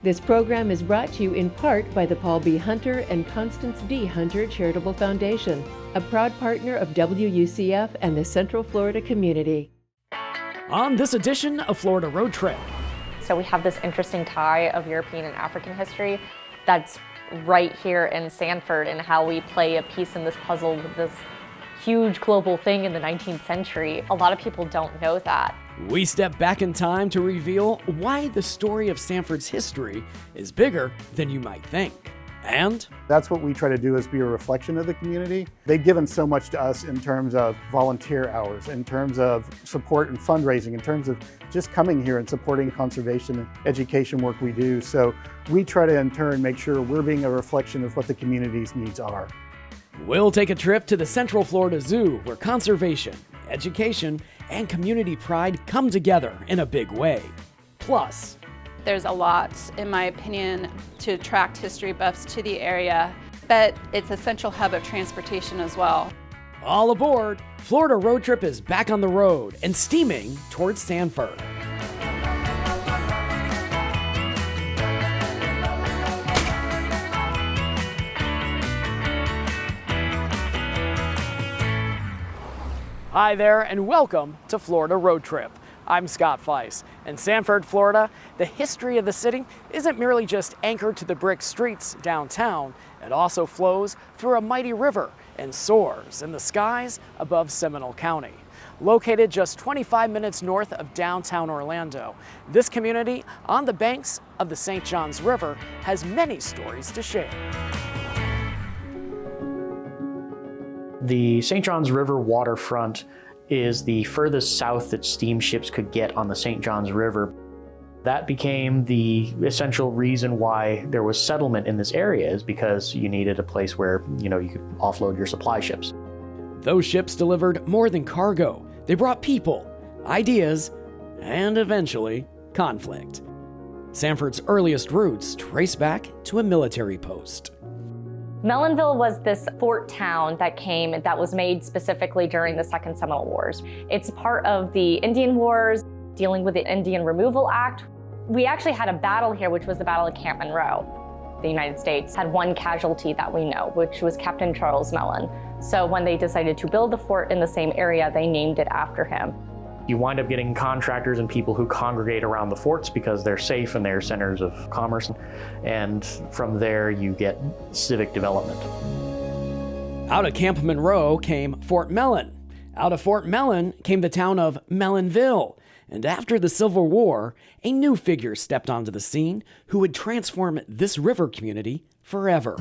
This program is brought to you in part by the Paul B. Hunter and Constance D. Hunter Charitable Foundation, a proud partner of WUCF and the Central Florida community. On this edition of Florida Road Trip. So we have this interesting tie of European and African history that's right here in Sanford, and how we play a piece in this puzzle with this huge global thing in the 19th century. A lot of people don't know that. We step back in time to reveal why the story of Sanford's history is bigger than you might think. And that's what we try to do, is be a reflection of the community. They've given so much to us in terms of volunteer hours, in terms of support and fundraising, in terms of just coming here and supporting conservation and education work we do. So we try to in turn make sure we're being a reflection of what the community's needs are. we'll take a trip to the Central Florida Zoo, where conservation, education, and community pride come together in a big way. Plus, there's a lot, in my opinion, to attract history buffs to the area, but it's a central hub of transportation as well. all aboard! Florida Road Trip is back on the road and steaming towards Sanford. Hi there, and welcome to Florida Road Trip. I'm Scott Feiss. In Sanford, Florida, the history of the city isn't merely just anchored to the brick streets downtown. It also flows through a mighty river and soars in the skies above Seminole County. Located just 25 minutes north of downtown Orlando, this community on the banks of the St. Johns River has many stories to share. The St. Johns River waterfront is the furthest south that steamships could get on the St. Johns River. That became the essential reason why there was settlement in this area, is because you needed a place where, you could offload your supply ships. Those ships delivered more than cargo. They brought people, ideas, and eventually, conflict. Sanford's earliest roots trace back to a military post. Melonville was this fort town that was made specifically during the Second Seminole Wars. It's part of the Indian Wars, dealing with the Indian Removal Act. We actually had a battle here, which was the Battle of Camp Monroe. The United States had one casualty that we know, which was Captain Charles Mellon. So when they decided to build the fort in the same area, they named it after him. You wind up getting contractors and people who congregate around the forts because they're safe and they're centers of commerce. And from there, you get civic development. Out of Camp Monroe came Fort Mellon. Out of Fort Mellon came the town of Melonville. And after the Civil War, a new figure stepped onto the scene who would transform this river community forever: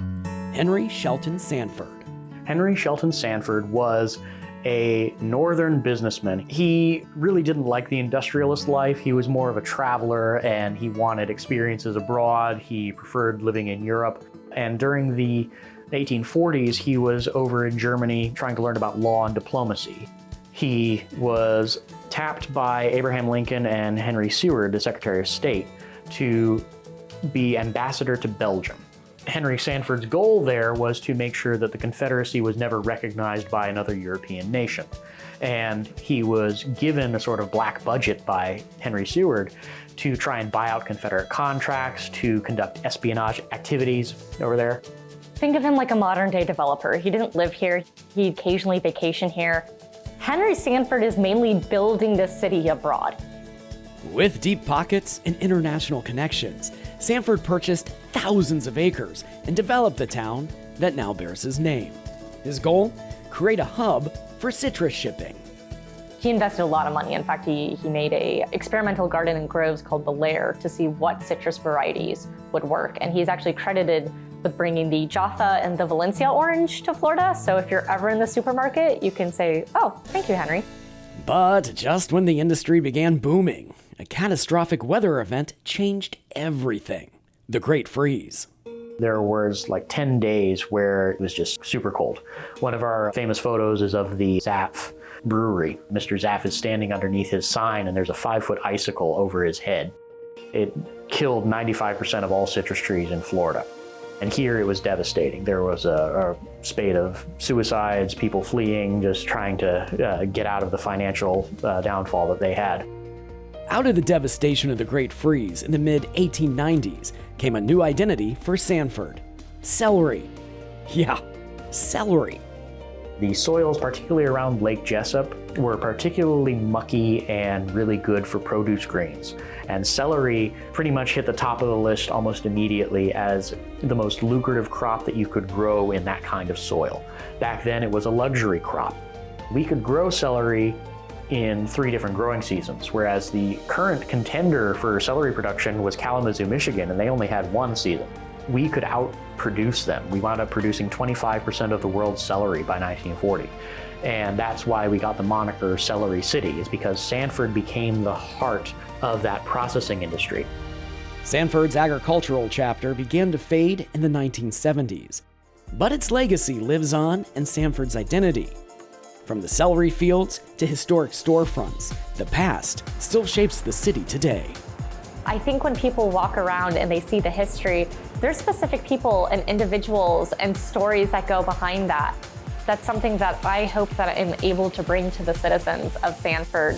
Henry Shelton Sanford. Henry Shelton Sanford was a northern businessman. He really didn't like the industrialist life. He was more of a traveler, and he wanted experiences abroad. He preferred living in Europe. And during the 1840s, he was over in Germany trying to learn about law and diplomacy. He was tapped by Abraham Lincoln and Henry Seward, the Secretary of State, to be ambassador to Belgium. Henry Sanford's goal there was to make sure that the Confederacy was never recognized by another European nation. And he was given a sort of black budget by Henry Seward to try and buy out Confederate contracts, to conduct espionage activities over there. Think of him like a modern day developer. He didn't live here. He occasionally vacation here. Henry Sanford is mainly building this city abroad. With deep pockets and international connections, Sanford purchased thousands of acres and developed the town that now bears his name. His goal? Create a hub for citrus shipping. He invested a lot of money. In fact, he made a experimental garden in groves called the Lair to see what citrus varieties would work. And he's actually credited with bringing the Jaffa and the Valencia orange to Florida. So if you're ever in the supermarket, you can say, "Oh, thank you, Henry." But just when the industry began booming, a catastrophic weather event changed everything: the Great Freeze. There was like 10 days where it was just super cold. One of our famous photos is of the Zaff brewery. Mr. Zaff is standing underneath his sign, and there's a 5-foot icicle over his head. It killed 95% of all citrus trees in Florida. And here it was devastating. There was a spate of suicides, people fleeing, just trying to get out of the financial downfall that they had. Out of the devastation of the Great Freeze in the mid-1890s came a new identity for Sanford: celery. Yeah, celery. The soils, particularly around Lake Jessup, were particularly mucky and really good for produce grains. And celery pretty much hit the top of the list almost immediately as the most lucrative crop that you could grow in that kind of soil. Back then, it was a luxury crop. We could grow celery in 3 different growing seasons, whereas the current contender for celery production was Kalamazoo, Michigan, and they only had 1 season. We could outproduce them. We wound up producing 25% of the world's celery by 1940. And that's why we got the moniker Celery City, is because Sanford became the heart of that processing industry. Sanford's agricultural chapter began to fade in the 1970s, but its legacy lives on in Sanford's identity. From the celery fields to historic storefronts, the past still shapes the city today. I think when people walk around and they see the history, there's specific people and individuals and stories that go behind that. That's something that I hope that I'm able to bring to the citizens of Sanford.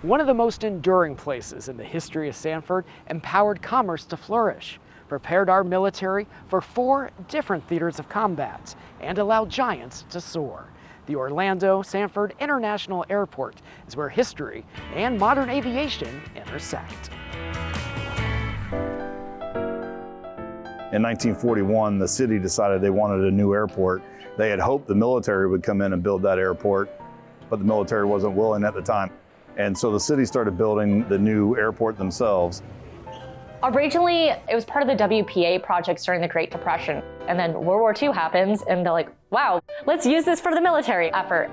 One of the most enduring places in the history of Sanford empowered commerce to flourish, prepared our military for 4 different theaters of combat, and allowed giants to soar. The Orlando Sanford International Airport is where history and modern aviation intersect. In 1941, the city decided they wanted a new airport. They had hoped the military would come in and build that airport, but the military wasn't willing at the time. And so the city started building the new airport themselves. Originally, it was part of the WPA projects during the Great Depression. And then World War II happens, and they're like, wow, let's use this for the military effort.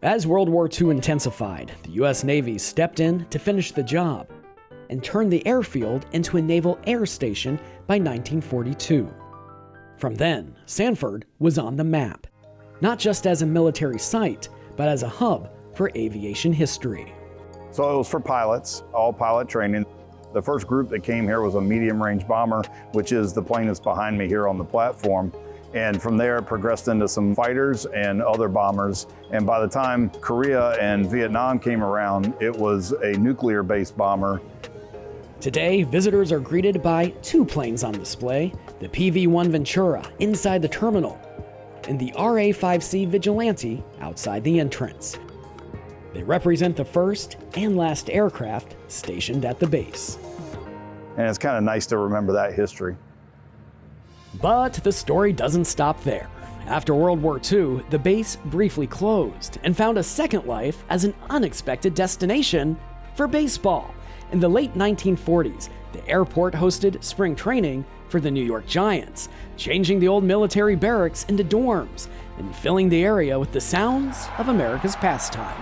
As World War II intensified, the U.S. Navy stepped in to finish the job and turned the airfield into a naval air station by 1942. From then, Sanford was on the map, not just as a military site, but as a hub for aviation history. So it was for pilots, all pilot training. The first group that came here was a medium-range bomber, which is the plane that's behind me here on the platform. And from there, it progressed into some fighters and other bombers. And by the time Korea and Vietnam came around, it was a nuclear-based bomber. Today, visitors are greeted by 2 planes on display, the PV-1 Ventura inside the terminal, and the RA-5C Vigilante outside the entrance. They represent the first and last aircraft stationed at the base. And it's kind of nice to remember that history. But the story doesn't stop there. After World War II, the base briefly closed and found a second life as an unexpected destination for baseball. In the late 1940s, the airport hosted spring training for the New York Giants, changing the old military barracks into dorms and filling the area with the sounds of America's pastime.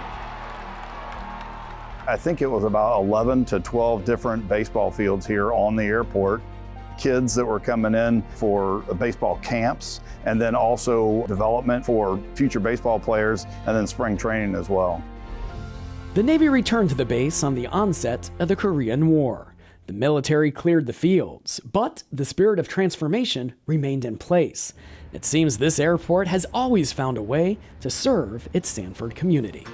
I think it was about 11 to 12 different baseball fields here on the airport. Kids that were coming in for baseball camps, and then also development for future baseball players, and then spring training as well. The Navy returned to the base on the onset of the Korean War. The military cleared the fields, but the spirit of transformation remained in place. It seems this airport has always found a way to serve its Sanford community.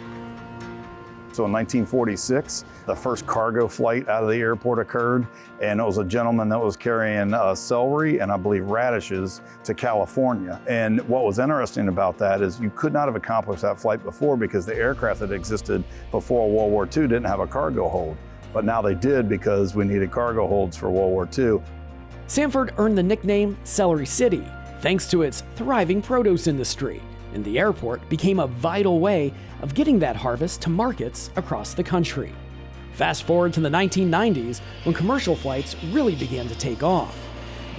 So in 1946, the first cargo flight out of the airport occurred, and it was a gentleman that was carrying celery and I believe radishes to California. And what was interesting about that is you could not have accomplished that flight before because the aircraft that existed before World War II didn't have a cargo hold. But now they did because we needed cargo holds for World War II. Sanford earned the nickname Celery City thanks to its thriving produce industry, and the airport became a vital way of getting that harvest to markets across the country. Fast forward to the 1990s when commercial flights really began to take off.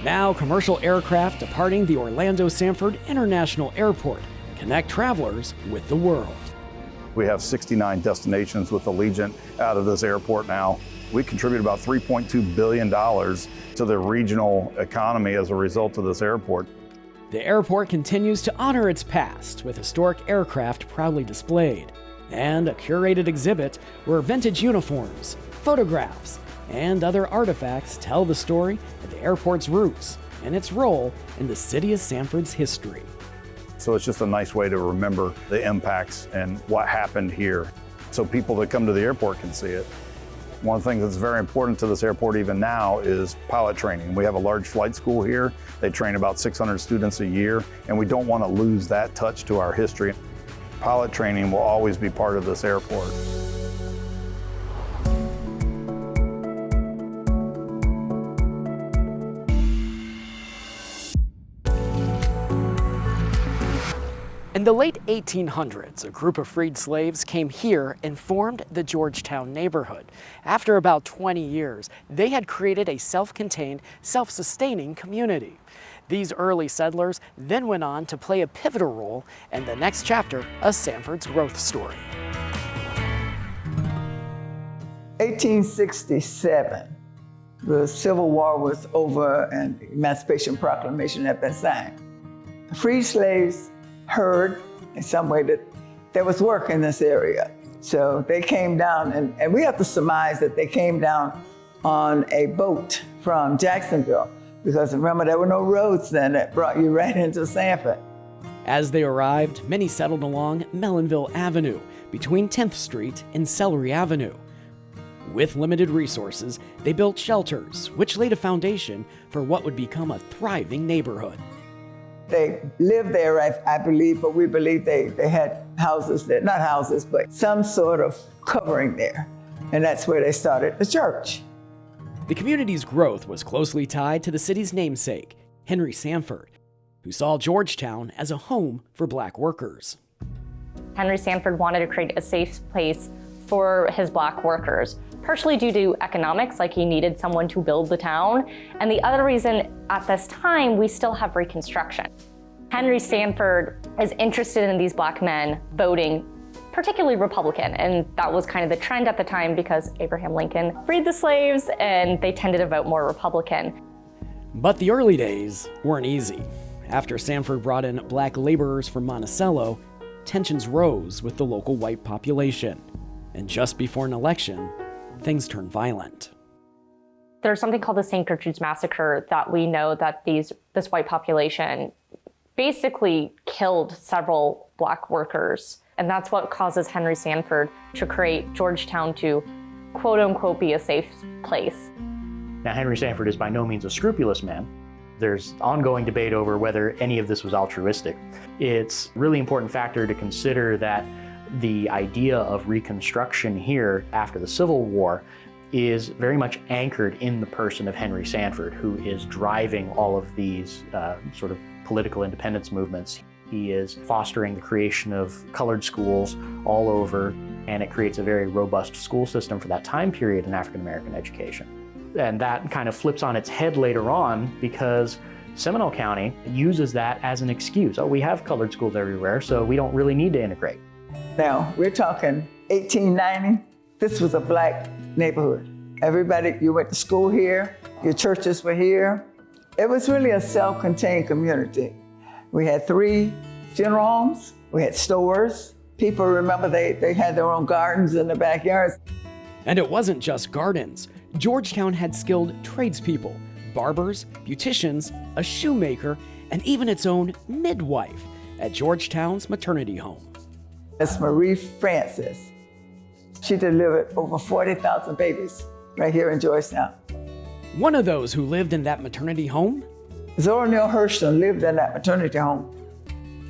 Now commercial aircraft departing the Orlando Sanford International Airport connect travelers with the world. We have 69 destinations with Allegiant out of this airport now. We contribute about $3.2 billion to the regional economy as a result of this airport. The airport continues to honor its past with historic aircraft proudly displayed, and a curated exhibit where vintage uniforms, photographs, and other artifacts tell the story of the airport's roots and its role in the city of Sanford's history. So it's just a nice way to remember the impacts and what happened here, so people that come to the airport can see it. One of the things that's very important to this airport even now is pilot training. We have a large flight school here. They train about 600 students a year, and we don't want to lose that touch to our history. Pilot training will always be part of this airport. In the late 1800s, a group of freed slaves came here and formed the Georgetown neighborhood. After about 20 years, they had created a self-contained, self-sustaining community. These early settlers then went on to play a pivotal role in the next chapter of Sanford's growth story. 1867, the Civil War was over and the Emancipation Proclamation had been signed. The free slaves heard in some way that there was work in this area. So they came down, and we have to surmise that they came down on a boat from Jacksonville, because remember, there were no roads then that brought you right into Sanford. As they arrived, many settled along Mellonville Avenue, between 10th Street and Celery Avenue. With limited resources, they built shelters, which laid a foundation for what would become a thriving neighborhood. They lived there, I believe, but we believe they had houses there, not houses, but some sort of covering there. And that's where they started the church. The community's growth was closely tied to the city's namesake, Henry Sanford, who saw Georgetown as a home for Black workers. Henry Sanford wanted to create a safe place for his Black workers, partially due to economics, like he needed someone to build the town. And the other reason, at this time, we still have Reconstruction. Henry Sanford is interested in these Black men voting, particularly Republican, and that was kind of the trend at the time because Abraham Lincoln freed the slaves and they tended to vote more Republican. But the early days weren't easy. After Sanford brought in Black laborers from Monticello, tensions rose with the local white population. And just before an election, things turned violent. There's something called the St. Gertrude's Massacre that we know that this white population basically killed several Black workers. And that's what causes Henry Sanford to create Georgetown to, quote unquote, be a safe place. Now, Henry Sanford is by no means a scrupulous man. There's ongoing debate over whether any of this was altruistic. It's a really important factor to consider that the idea of Reconstruction here after the Civil War is very much anchored in the person of Henry Sanford, who is driving all of these sort of political independence movements. He is fostering the creation of colored schools all over, and it creates a very robust school system for that time period in African American education. And that kind of flips on its head later on because Seminole County uses that as an excuse. Oh, we have colored schools everywhere, so we don't really need to integrate. Now, we're talking 1890. This was a Black neighborhood. Everybody, you went to school here, your churches were here. It was really a self-contained community. We had 3 funeral homes, we had stores. People remember they had their own gardens in the backyards. And it wasn't just gardens. Georgetown had skilled tradespeople, barbers, beauticians, a shoemaker, and even its own midwife at Georgetown's maternity home. That's Marie Francis. She delivered over 40,000 babies right here in Georgetown. One of those who lived in that maternity home? Zora Neale Hurston lived in that maternity home.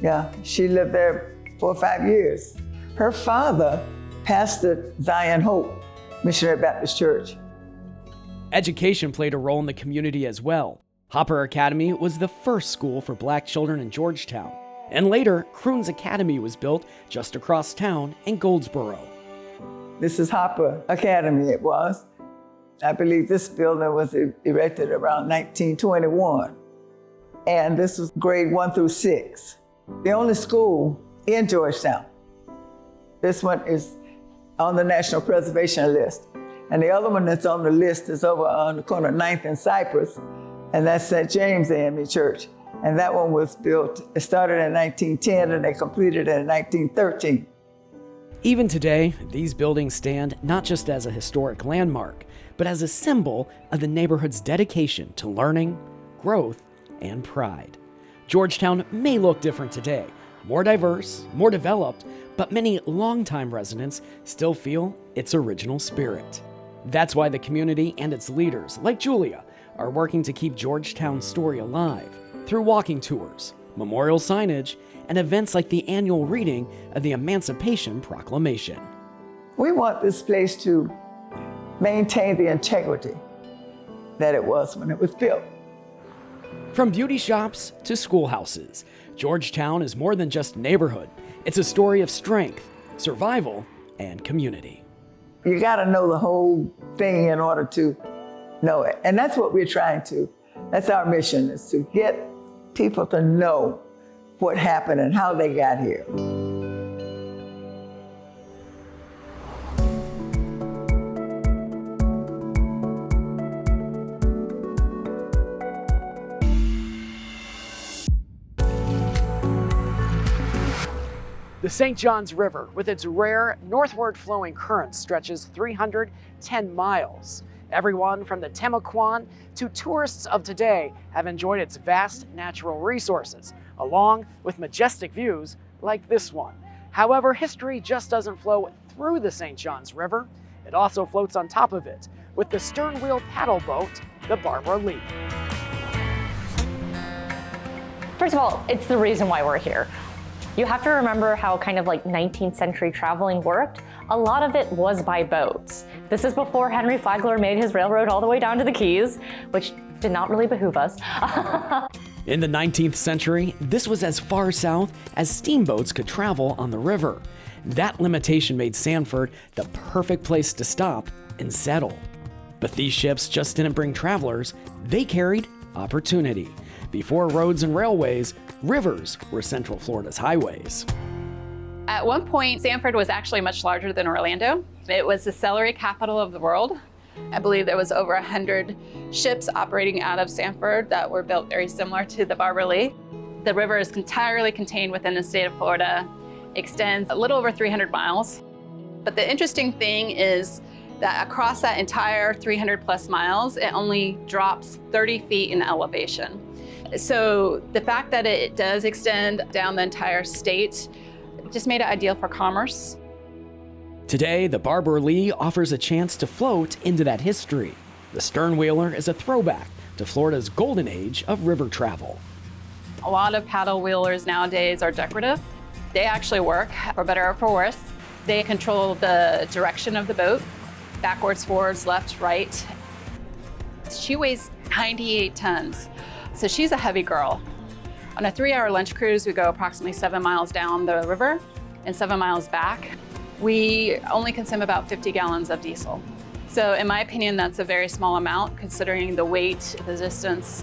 Yeah, she lived there 4 or 5 years. Her father pastored Zion Hope Missionary Baptist Church. Education played a role in the community as well. Hopper Academy was the first school for Black children in Georgetown. And later, Croons Academy was built just across town in Goldsboro. This is Hopper Academy, it was. I believe this building was erected around 1921. And this was grade 1 through 6. The only school in Georgetown. This one is on the National Preservation List. And the other one that's on the list is over on the corner of 9th and Cypress, and that's St. James AME Church. And that one was built, it started in 1910 and they completed it in 1913. Even today, these buildings stand not just as a historic landmark, but as a symbol of the neighborhood's dedication to learning, growth, and pride. Georgetown may look different today, more diverse, more developed, but many longtime residents still feel its original spirit. That's why the community and its leaders, like Julia, are working to keep Georgetown's story alive through walking tours, memorial signage, and events like the annual reading of the Emancipation Proclamation. We want this place to maintain the integrity that it was when it was built. From beauty shops to schoolhouses, Georgetown is more than just a neighborhood. It's a story of strength, survival, and community. You got to know the whole thing in order to know it. And that's what we're trying to. That's our mission, is to get people to know what happened and how they got here. The St. Johns River, with its rare northward flowing current, stretches 310 miles. Everyone from the Temaquan to tourists of today have enjoyed its vast natural resources, along with majestic views like this one. However, history just doesn't flow through the St. Johns River. It also floats on top of it, with the stern wheel paddle boat, the Barbara Lee. First of all, it's the reason why we're here. You have to remember how kind of like 19th century traveling worked. A lot of it was by boats. This is before Henry Flagler made his railroad all the way down to the Keys, which did not really behoove us. In the 19th century, this was as far south as steamboats could travel on the river. That limitation made Sanford the perfect place to stop and settle. But these ships just didn't bring travelers, they carried opportunity. Before roads and railways, rivers were Central Florida's highways. At one point, Sanford was actually much larger than Orlando. It was the celery capital of the world. I believe there was over 100 ships operating out of Sanford that were built very similar to the Barbara Lee. The river is entirely contained within the state of Florida, extends a little over 300 miles. But the interesting thing is that across that entire 300 plus miles, it only drops 30 feet in elevation. So the fact that it does extend down the entire state just made it ideal for commerce. Today, the Barbara Lee offers a chance to float into that history. The sternwheeler is a throwback to Florida's golden age of river travel. A lot of paddle wheelers nowadays are decorative. They actually work, for better or for worse. They control the direction of the boat, backwards, forwards, left, right. She weighs 98 tons. So she's a heavy girl. On a 3-hour lunch cruise, we go approximately 7 miles down the river and 7 miles back. We only consume about 50 gallons of diesel. So in my opinion, that's a very small amount considering the weight, the distance.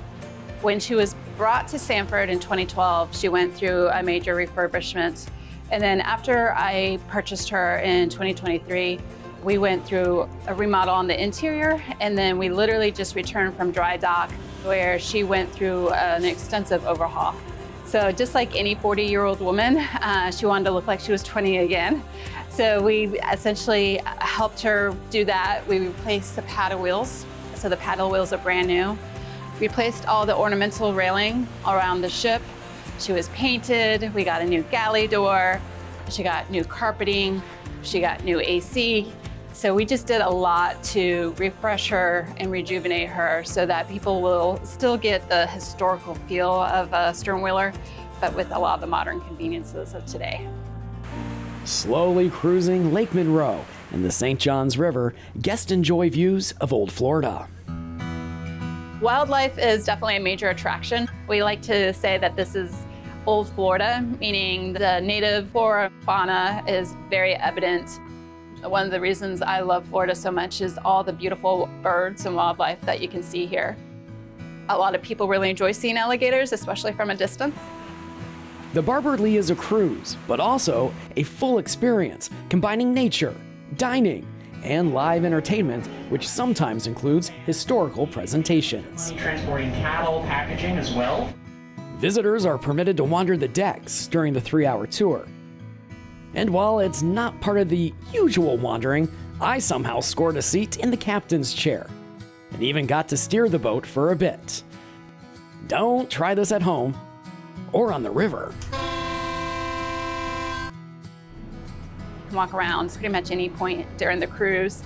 When she was brought to Sanford in 2012, she went through a major refurbishment. And then after I purchased her in 2023, we went through a remodel on the interior, and then we literally just returned from dry dock where she went through an extensive overhaul. So just like any 40-year-old woman, she wanted to look like she was 20 again. So we essentially helped her do that. We replaced the paddle wheels. So the paddle wheels are brand new. Replaced all the ornamental railing around the ship. She was painted. We got a new galley door. She got new carpeting. She got new AC. So we just did a lot to refresh her and rejuvenate her so that people will still get the historical feel of a sternwheeler, but with a lot of the modern conveniences of today. Slowly cruising Lake Monroe and the St. Johns River, guests enjoy views of Old Florida. Wildlife is definitely a major attraction. We like to say that this is Old Florida, meaning the native flora and fauna is very evident. One of the reasons I love Florida so much is all the beautiful birds and wildlife that you can see here. A lot of people really enjoy seeing alligators, especially from a distance. The Barbara Lee is a cruise, but also a full experience, combining nature, dining, and live entertainment, which sometimes includes historical presentations. Transporting cattle, packaging as well. Visitors are permitted to wander the decks during the 3-hour tour. And while it's not part of the usual wandering, I somehow scored a seat in the captain's chair and even got to steer the boat for a bit. Don't try this at home or on the river. Walk around pretty much any point during the cruise.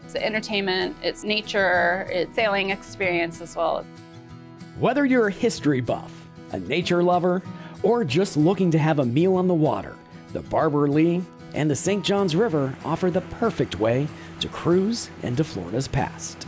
It's entertainment, it's nature, it's sailing experience as well. Whether you're a history buff, a nature lover, or just looking to have a meal on the water, the Barbara Lee and the St. Johns River offer the perfect way to cruise into Florida's past.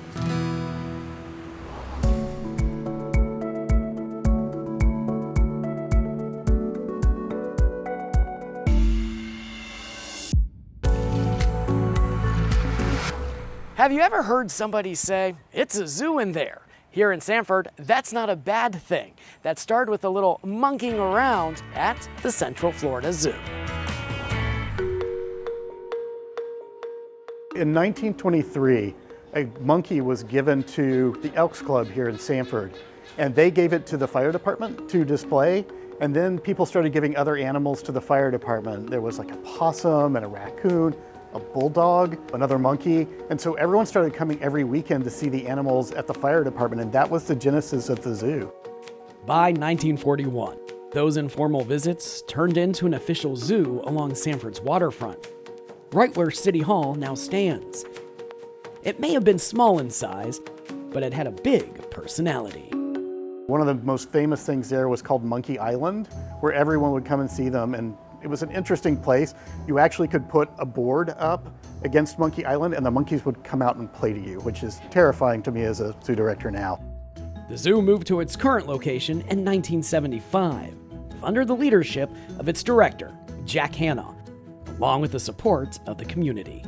Have you ever heard somebody say, "It's a zoo in there"? Here in Sanford, that's not a bad thing. That started with a little monkeying around at the Central Florida Zoo. In 1923, a monkey was given to the Elks Club here in Sanford, and they gave it to the fire department to display, and then people started giving other animals to the fire department. There was like a possum and a raccoon, a bulldog, another monkey, and so everyone started coming every weekend to see the animals at the fire department, and that was the genesis of the zoo. By 1941, those informal visits turned into an official zoo along Sanford's waterfront, right where City Hall now stands. It may have been small in size, but it had a big personality. One of the most famous things there was called Monkey Island, where everyone would come and see them, and it was an interesting place. You actually could put a board up against Monkey Island and the monkeys would come out and play to you, which is terrifying to me as a zoo director now. The zoo moved to its current location in 1975, under the leadership of its director, Jack Hanna, along with the support of the community.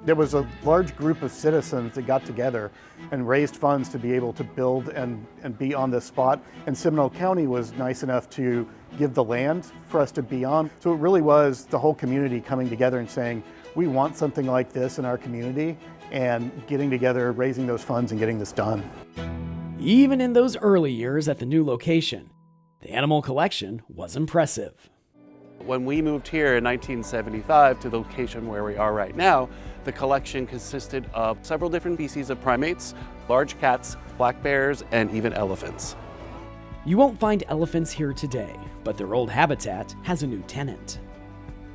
There was a large group of citizens that got together and raised funds to be able to build and be on this spot. And Seminole County was nice enough to give the land for us to be on. So it really was the whole community coming together and saying, we want something like this in our community, and getting together, raising those funds and getting this done. Even in those early years at the new location, the animal collection was impressive. When we moved here in 1975 to the location where we are right now, the collection consisted of several different species of primates, large cats, black bears, and even elephants. You won't find elephants here today, but their old habitat has a new tenant.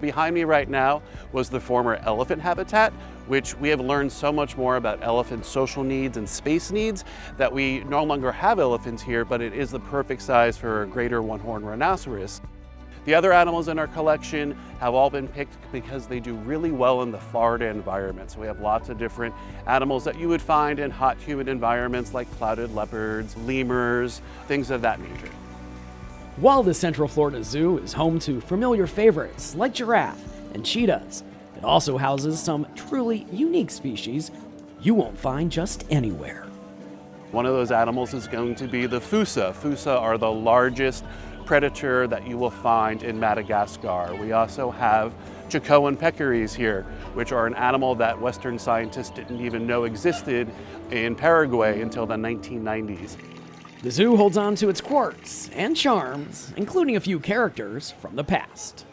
Behind me right now was the former elephant habitat, which we have learned so much more about elephant social needs and space needs that we no longer have elephants here, but it is the perfect size for a greater one-horned rhinoceros. The other animals in our collection have all been picked because they do really well in the Florida environment. So we have lots of different animals that you would find in hot, humid environments like clouded leopards, lemurs, things of that nature. While the Central Florida Zoo is home to familiar favorites like giraffe and cheetahs, it also houses some truly unique species you won't find just anywhere. One of those animals is going to be the fossa. Fossa are the largest predator that you will find in Madagascar. We also have Chicoan peccaries here, which are an animal that Western scientists didn't even know existed in Paraguay until the 1990s. The zoo holds on to its quirks and charms, including a few characters from the past.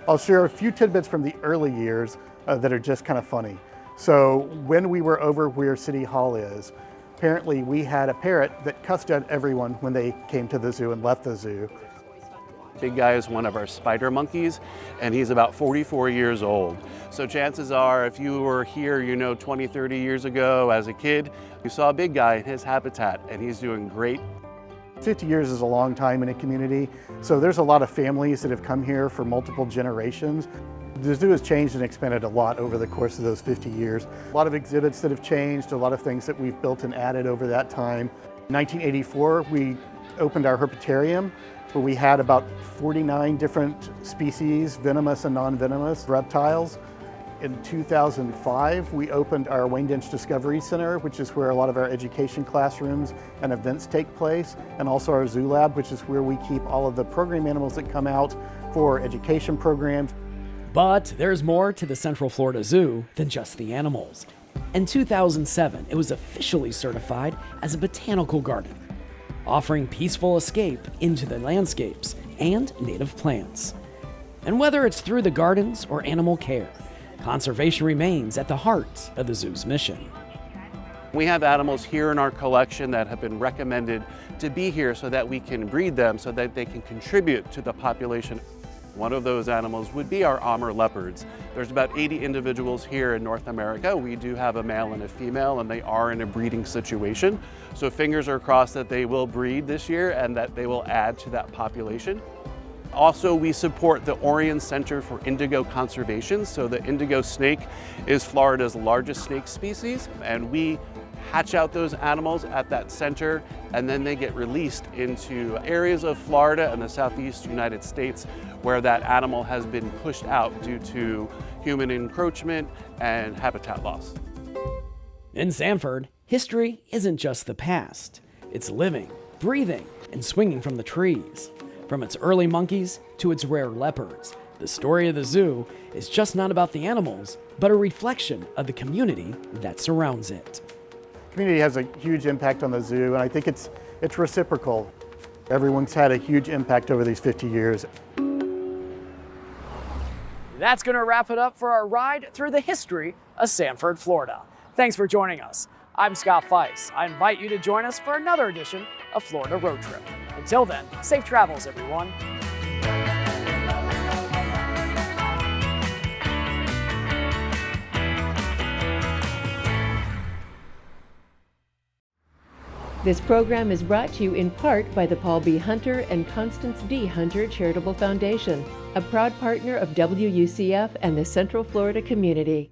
I'll share a few tidbits from the early years that are just kind of funny. So when we were over where City Hall is, apparently we had a parrot that cussed at everyone when they came to the zoo and left the zoo. Big guy is one of our spider monkeys, and he's about 44 years old. So chances are, if you were here, 20, 30 years ago as a kid, you saw a big guy in his habitat, and he's doing great. 50 years is a long time in a community, so there's a lot of families that have come here for multiple generations. The zoo has changed and expanded a lot over the course of those 50 years. A lot of exhibits that have changed, a lot of things that we've built and added over that time. In 1984, we opened our herpetarium, where we had about 49 different species, venomous and non-venomous reptiles. In 2005, we opened our Wayne Dench Discovery Center, which is where a lot of our education classrooms and events take place, and also our zoo lab, which is where we keep all of the program animals that come out for education programs. But there's more to the Central Florida Zoo than just the animals. In 2007, it was officially certified as a botanical garden, offering peaceful escape into the landscapes and native plants. And whether it's through the gardens or animal care, conservation remains at the heart of the zoo's mission. We have animals here in our collection that have been recommended to be here so that we can breed them so that they can contribute to the population. One of those animals would be our Amur leopards. There's about 80 individuals here in North America. We do have a male and a female, and they are in a breeding situation. So fingers are crossed that they will breed this year and that they will add to that population. Also, we support the Orion Center for Indigo Conservation. So the indigo snake is Florida's largest snake species, and we hatch out those animals at that center, and then they get released into areas of Florida and the southeast United States where that animal has been pushed out due to human encroachment and habitat loss. In Sanford, history isn't just the past. It's living, breathing, and swinging from the trees. From its early monkeys to its rare leopards, the story of the zoo is just not about the animals, but a reflection of the community that surrounds it. Community has a huge impact on the zoo, and I think it's reciprocal. Everyone's had a huge impact over these 50 years. That's going to wrap it up for our ride through the history of Sanford, Florida. Thanks for joining us. I'm Scott Feiss. I invite you to join us for another edition of Florida Road Trip. Until then, safe travels, everyone. This program is brought to you in part by the Paul B. Hunter and Constance D. Hunter Charitable Foundation, a proud partner of WUCF and the Central Florida community.